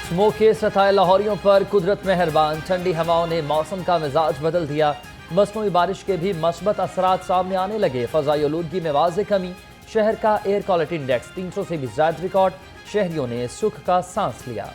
Smoke के सताए लाहौरियों पर कुदरत मेहरबान, ठंडी हवाओं ने मौसम का मिजाज बदल दिया। मसनूई बारिश के भी मस्बत असरात सामने आने लगे। फजाई आलूदगी में वाज़े कमी, शहर का एयर क्वालिटी इंडेक्स 300 से भी ज्यादा रिकॉर्ड। शहरियों ने सुख का सांस लिया।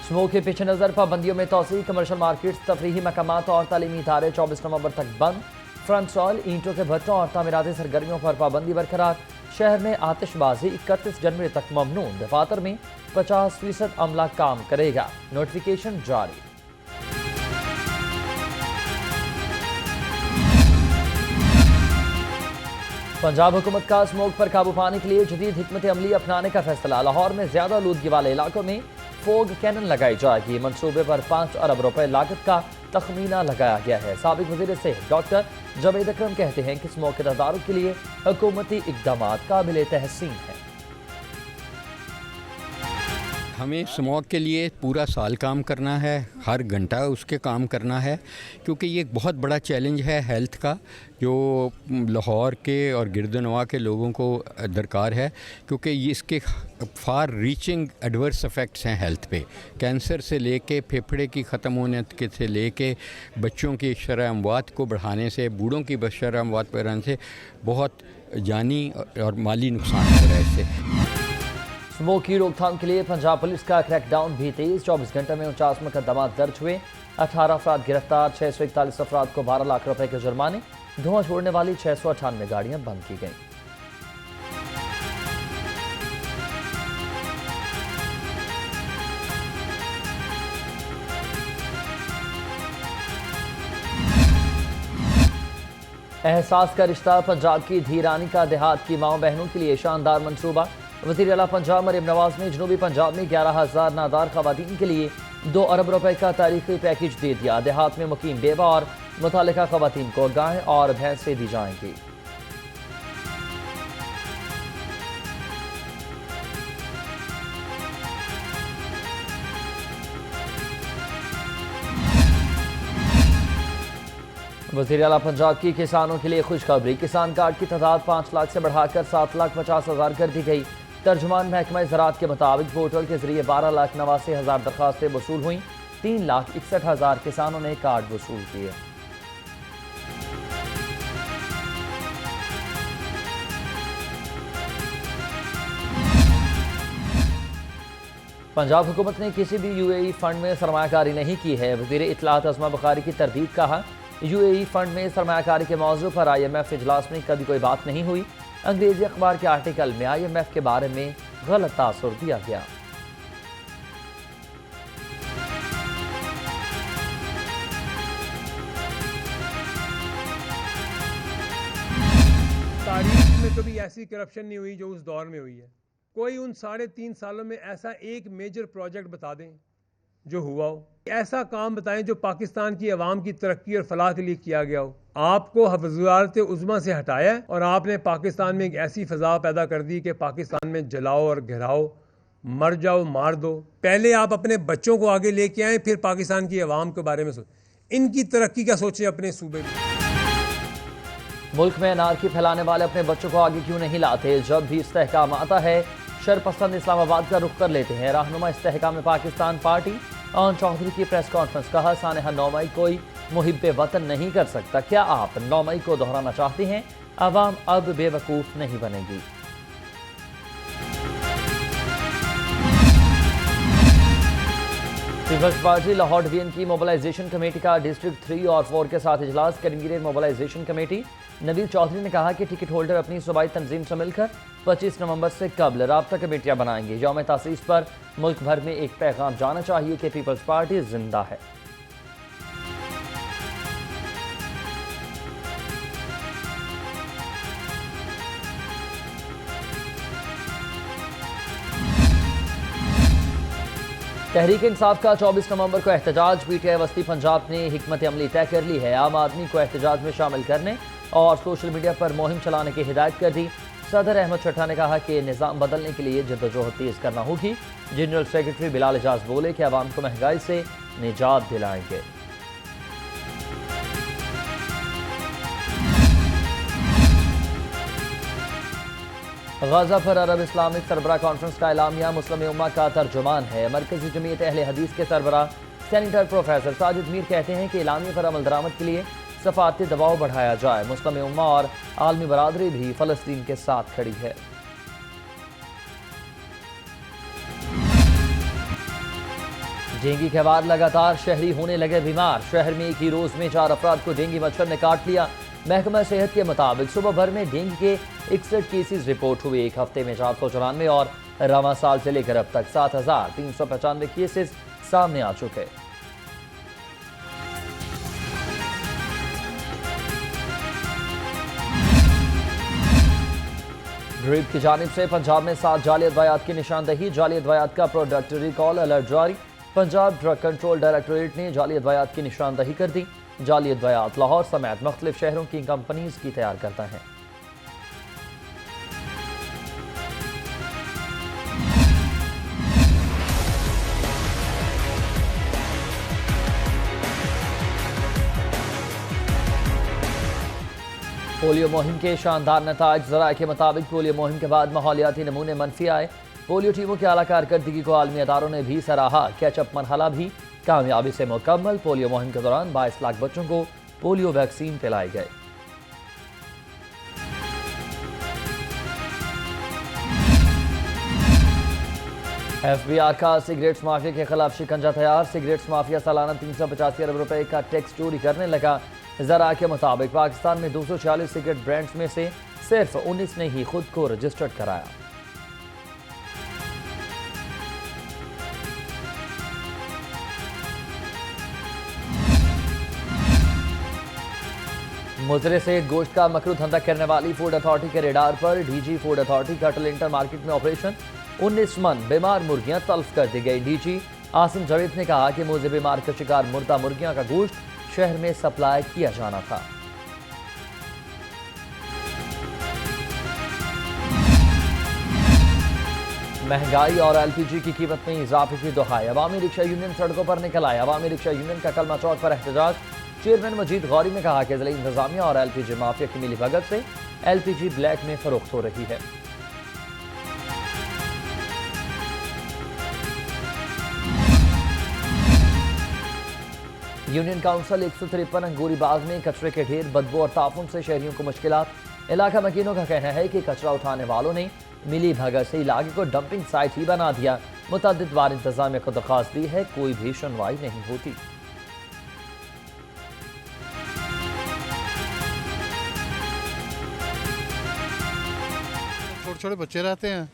स्मोक के पीछे नजर पाबंदियों में तोसी, कमर्शियल मार्केट, तफरीही मकामात और तालीमी इदारे 24 नवंबर तक बंद। फ्रंट सॉइल, ईंटों के भट्टों और तामीराती सरगर्मियों पर पाबंदी बरकरार। शहर में आतिशबाजी 31 जनवरी तक ममनून। दफातर में 50% अमला काम करेगा। नोटिफिकेशन जारी। पंजाब हुकूमत का स्मोक पर काबू पाने के लिए जदीद हिकमत अमली अपनाने का फैसला। लाहौर में ज्यादा आलूदगी वाले इलाकों में फोग कैनन लगाई जाएगी। मंसूबे पर 5 अरब रुपए लागत का तखमीना लगाया गया है। साबिक वज़ीर सेहत डॉक्टर जावेद अकरम कहते हैं कि स्मोक के तदारुक के लिए हुकूमती इक़दाम काबिल तहसीन है। हमें स्मोक के लिए पूरा साल काम करना है, हर घंटा उसके काम करना है, क्योंकि ये एक बहुत बड़ा चैलेंज है हेल्थ का, जो लाहौर के और गिरदनवा के लोगों को दरकार है, क्योंकि ये इसके फार रीचिंग एडवर्स इफ़ेक्ट्स हैं हेल्थ पे। कैंसर से लेके फेफड़े की ख़त्म होने के से लेके बच्चों की शरह अमवात को बढ़ाने से, बूढ़ों की शरह अमवात बढ़ाने से बहुत जानी और माली नुकसान हो रहा है इससे। स्मोक की रोकथाम के लिए पंजाब पुलिस का क्रैकडाउन भी तेज। 24 घंटे में 49 मुकदमा दर्ज हुए। 18 अफराद गिरफ्तार। 641 अफराद को 12 लाख रुपए के जुर्माने। धुआं छोड़ने वाली 698 गाड़ियां बंद की गईं। एहसास का रिश्ता, पंजाब की धीरानी का देहात की माओ बहनों के लिए शानदार मंसूबा। वज़ीर आला पंजाब मरीम नवाज ने जनूबी पंजाब में 11,000 नादार खवातीन के लिए 2 अरब रुपए का तारीखी पैकेज दे दिया। देहात में मुकीम बेवा और मुतालिका खवातीन को गाय और भैंसें दी जाएंगी। वज़ीर आला पंजाब की किसानों के लिए खुशखबरी। किसान कार्ड की तादाद 5 लाख से बढ़ाकर 7,50,000 कर दी गई। तर्जुमान महकमा ज़राअत के मुताबिक पोर्टल के जरिए 12,89,000 दरखास्तें वसूल हुई। 3,61,000 किसानों ने कार्ड वसूल किए। पंजाब हुकूमत ने किसी भी यूएई फंड में सरमायाकारी नहीं की है। वज़ीर इत्तलात अज़मा बुखारी की तरदीद। कहा, यूएई फंड में सरमायाकारी के मौजू पर IMF इजलास में कभी कोई बात नहीं हुई। अंग्रेजी अखबार के आर्टिकल में IMF के बारे में गलत तासुर दिया गया। तारीख में कभी ऐसी करप्शन नहीं हुई जो उस दौर में हुई है। कोई उन 3.5 सालों में ऐसा एक मेजर प्रोजेक्ट बता दें जो हुआ हो। ऐसा काम बताएं जो पाकिस्तान की आवाम की तरक्की और फलाह के लिए किया गया हो। आपको वज़ारत उज़्मा से हटाया और आपने पाकिस्तान में एक ऐसी फ़ज़ा पैदा कर दी कि पाकिस्तान में जलाओ और घिराओ, मर जाओ, मार दो। पहले आप अपने बच्चों को आगे लेके आए, फिर पाकिस्तान की आवाम के बारे में सोचें। इनकी तरक्की का सोचें अपने सूबे में। मुल्क में अनारकी फैलाने वाले अपने बच्चों को आगे क्यों नहीं लाते? जब भी इस्तेहकाम आता है शरपसंद इस्लामाबाद का रुख कर लेते हैं। रहनुमा इस्तेहकाम पाकिस्तान पार्टी आन चौधरी की प्रेस कॉन्फ्रेंस। कहा, सानहा 9 मई कोई मुहिब्बे वतन नहीं कर सकता। क्या आप 9 मई को दोहराना चाहते हैं? आवाम अब बेवकूफ़ नहीं बनेगी। पीपल्स पार्टी लाहौर डिवीजन की मोबिलाइजेशन कमेटी का डिस्ट्रिक्ट 3 और 4 के साथ इजलास। करीम मोबिलाइजेशन कमेटी नवीद चौधरी ने कहा कि टिकट होल्डर अपनी सूबाई तंजीम से मिलकर 25 नवंबर से कबल राब्ता कमेटियां बनाएंगे। यौम तासीस पर मुल्क भर में एक पैगाम जाना चाहिए कि पीपल्स पार्टी जिंदा है। तहरीक इंसाफ का 24 नवंबर को एहतजाज। PTI वस्ती पंजाब ने हिकमत अमली तय कर ली है। आम आदमी को एहतजाज में शामिल करने और सोशल मीडिया पर मुहिम चलाने की हिदायत कर दी। सदर अहमद चट्टा ने कहा कि निज़ाम बदलने के लिए जद्दोजहद तेज करना होगी। जनरल सेक्रेटरी बिलाल एजाज बोले कि आवाम को महंगाई से निजात दिलाएंगे। गाजा पर अरब इस्लामिक सरबराह कॉन्फ्रेंस का एलामिया मुस्लिम उम्मा का तर्जुमान है। मरकजी जमीयत अहले हदीस के सरबराह सेनेटर प्रोफेसर साजिद मीर कहते हैं कि एलामिया पर अमल दरामद के लिए सफारती दबाव बढ़ाया जाए। मुस्लिम उम्मा और आलमी बरादरी भी फ़लस्तीन के साथ खड़ी है। डेंगू के बाद लगातार शहरी होने लगे बीमार। शहर में एक ही रोज में 4 अफराद को डेंगू मच्छर ने काट लिया। महकमा सेहत के मुताबिक सुबह भर में डेंगू के 61 केसेस रिपोर्ट हुए। एक हफ्ते में 494 और रवां साल से लेकर अब तक 7395 केसेस सामने आ चुके। ड्रीप की जानिब से पंजाब में 7 जाली अदवायात की निशानदही। जाली अदवायात का प्रोडक्ट रिकॉल अलर्ट जारी। पंजाब ड्रग कंट्रोल डायरेक्टोरेट ने जाली अदवायात की निशानदही कर दी। जाली अदवायात लाहौर समेत मुख्तलिफ शहरों की कंपनीज की तैयार करता है। पोलियो मुहिम के शानदार नताज। ज़राए के मुताबिक पोलियो मुहिम के बाद माहौलियाती नमूने मनफी आए। पोलियो टीमों की आला कारकर्दगी को आलमी अदारों ने भी सराहा। कैचअप मरहला भी कामयाबी से मुकम्मल। पोलियो मुहिम के दौरान 22 लाख बच्चों को पोलियो वैक्सीन पिलाई गई। FBI का सिगरेट्स माफिया के खिलाफ शिकंजा तैयार। सिगरेट्स माफिया सालाना 385 अरब रुपए का टैक्स चोरी करने लगा। ज़रा के मुताबिक पाकिस्तान में 246 सिगरेट ब्रांड्स में से सिर्फ 19 ने ही खुद को रजिस्टर्ड कराया। मुजरे से गोश्त का मकरू धंधा करने वाली फूड अथॉरिटी के रेडार पर। डीजी फूड अथॉरिटी का टलिंटर मार्केट में ऑपरेशन। 19 मन बीमार मुर्गियां तल्फ कर दी गई। डीजी आसिम जावेद ने कहा कि मुझे बीमार का शिकार मुर्दा मुर्गियां का गोश्त शहर में सप्लाई किया जाना था। महंगाई और एलपीजी की कीमत में इजाफे की दुहाई। अवामी रिक्शा यूनियन सड़कों पर निकल आए। अवामी रिक्शा यूनियन का कलमा चौक पर एहतजाज। चेयरमैन मजीद गौरी ने कहा कि जिला इंतजामिया और एलपीजी माफिया की मिलीभगत से एलपीजी ब्लैक में फरोख्त हो रही है। यूनियन काउंसिल 153 अंगूरी बाग में कचरे के ढेर, बदबू और ताफुन से शहरियों को मुश्किलात। इलाका मकीनों का कहना है कि कचरा उठाने वालों ने मिली भगत से इलाके को डंपिंग साइट ही बना दिया। मुतअद्दिद बार इंतजामिया को दरख्वास्त दी है, कोई भी सुनवाई नहीं होती। छोटे छोटे बच्चे रहते हैं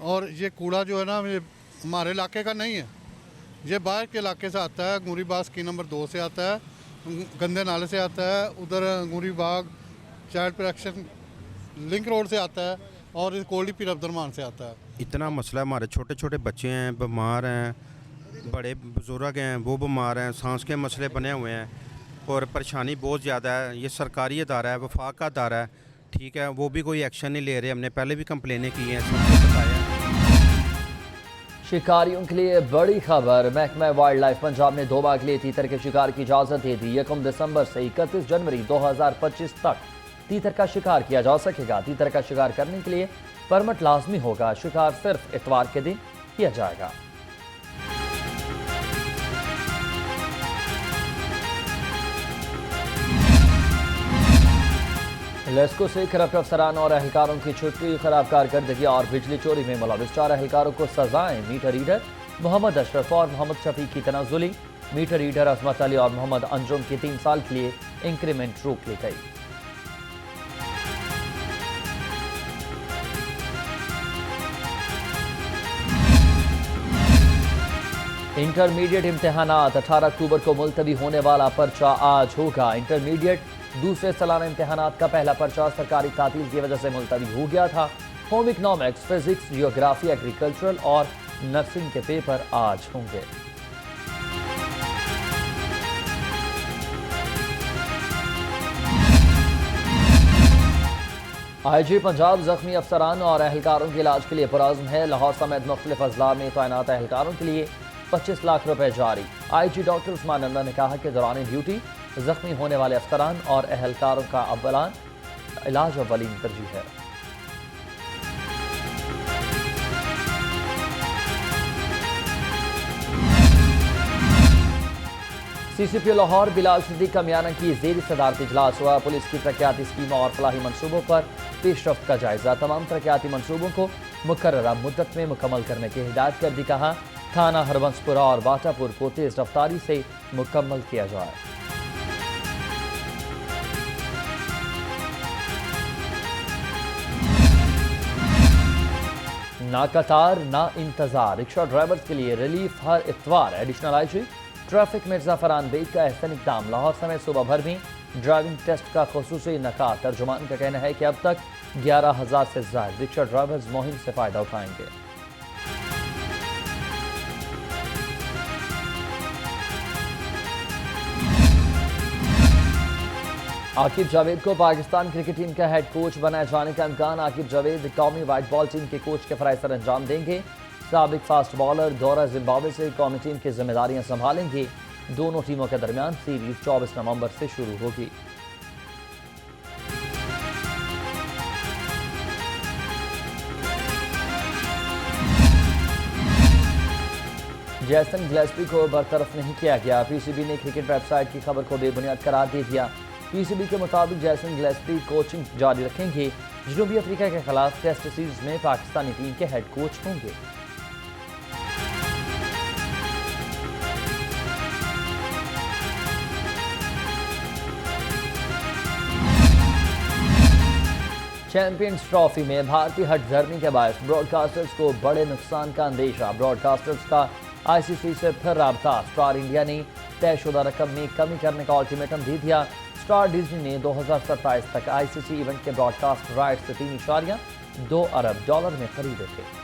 और ये कूड़ा जो है ना ये हमारे इलाके का नहीं है, ये बाहर के इलाके से आता है। अंगूरी बाग स्कीम नंबर 2 से आता है, गंदे नाले से आता है, उधर अंगूरी बाग चाइल्ड प्रोटेक्शन लिंक रोड से आता है और कोल्डी पीर अब्दुलरहमान से आता है। इतना मसला है, हमारे छोटे छोटे बच्चे हैं, बीमार हैं, बड़े बुजुर्ग हैं वो बीमार हैं, सांस के मसले बने हुए हैं और परेशानी बहुत ज़्यादा है। ये सरकारी अदारा है, वफाक का अदारा है, ठीक है, वो भी कोई एक्शन नहीं ले रहे। हमने पहले भी कंप्लेनें की हैं, सबको बताया। शिकारियों के लिए बड़ी खबर। महकमा वाइल्ड लाइफ पंजाब ने 2 बार के लिए तीतर के शिकार की इजाजत दे दी। 1 दिसंबर से 31 जनवरी 2025 तक तीतर का शिकार किया जा सकेगा। तीतर का शिकार करने के लिए परमिट लाजमी होगा। शिकार सिर्फ इतवार के दिन किया जाएगा। लेस्को से करप्ट अफसरान और अहलकारों की छुट्टी, खराब कारकर्दगी और बिजली चोरी में मुलविस 4 अहलकारों को सजाएं। मीटर रीडर मोहम्मद अशरफ और मोहम्मद शफी की तनाजुली। मीटर रीडर अजमत अली और मोहम्मद अंजुम की 3 साल के लिए इंक्रीमेंट रोक ली गई। इंटरमीडिएट इम्तिहानात 18 अक्टूबर को मुलतवी होने वाला पर्चा आज होगा। इंटरमीडिएट दूसरे सालाना इम्तिहानात का पहला पर्चा सरकारी तातील की वजह से मुलतवी हो गया था। Home economics, physics, geography, agricultural और नर्सिंग के पेपर आज होंगे। आईजी पंजाब जख्मी अफसरान और अहलकारों के इलाज के लिए पुरअज़्म है। लाहौर समेत मुख्तलिफ अजला में तैनात अहलकारों के लिए 25 लाख रुपए जारी। आईजी डॉक्टर उस्मान अल्लाह ने कहा कि दौरान ड्यूटी जख्मी होने वाले अफसरान और अहलकारों का इलाज अव्वलीन तरजीह है। CCP लाहौर बिलाल सिद्दीक का मियाना की ज़ेर सदारत इजलास हुआ। पुलिस की तरक्याती स्कीमों और फलाही मनसूबों पर पेशरफ्त का जायजा। तमाम तरक्याती मनसूबों को मुकर्ररा मुद्दत में मुकम्मल करने की हिदायत कर दी। कहा थाना हरबंसपुरा और बाटापुर को तेज रफ्तारी से मुकम्मल किया जाए। ना कतार ना इंतजार, रिक्शा ड्राइवर्स के लिए रिलीफ हर इतवार। Additional IG traffic Mirza Farhan Baig का एहसन इक़दाम। लाहौर समेत सुबह भर में ड्राइविंग टेस्ट का खुसूसी इनका। तर्जुमान का कहना है कि अब तक 11,000 से ज़ायद रिक्शा ड्राइवर्स मुहिम से फ़ायदा उठाएंगे। आकिब जावेद को पाकिस्तान क्रिकेट टीम का हेड कोच बनाए जाने का इम्कान। आकिब जावेद कौमी वाइट बॉल टीम के कोच के फराइज सर अंजाम देंगे। साबिक फास्ट बॉलर दौरा जिम्बाब्वे से कौमी टीम की जिम्मेदारियां संभालेंगे। दोनों टीमों के दरमियान सीरीज 24 नवंबर से शुरू होगी। जैसन गिलेस्पी को बरतरफ नहीं किया गया। पीसीबी ने क्रिकेट वेबसाइट की खबर को बेबुनियाद करार दे दिया। पीसीबी के मुताबिक जैसन गिलेस्पी कोचिंग जारी रखेंगे। जनूबी अफ्रीका के खिलाफ टेस्ट सीरीज में पाकिस्तानी टीम के हेड कोच होंगे। चैंपियंस ट्रॉफी में भारतीय हटधर्मी के बायस ब्रॉडकास्टर्स को बड़े नुकसान का अंदेशा। ब्रॉडकास्टर्स का आईसीसी से फिर राबता। स्टार इंडिया ने तयशुदा रकम में कमी करने का अल्टीमेटम दे दिया। स्टार डिज्नी ने 2027 तक आईसीसी इवेंट के ब्रॉडकास्ट राइट्स $3.2 अरब में खरीदे थे।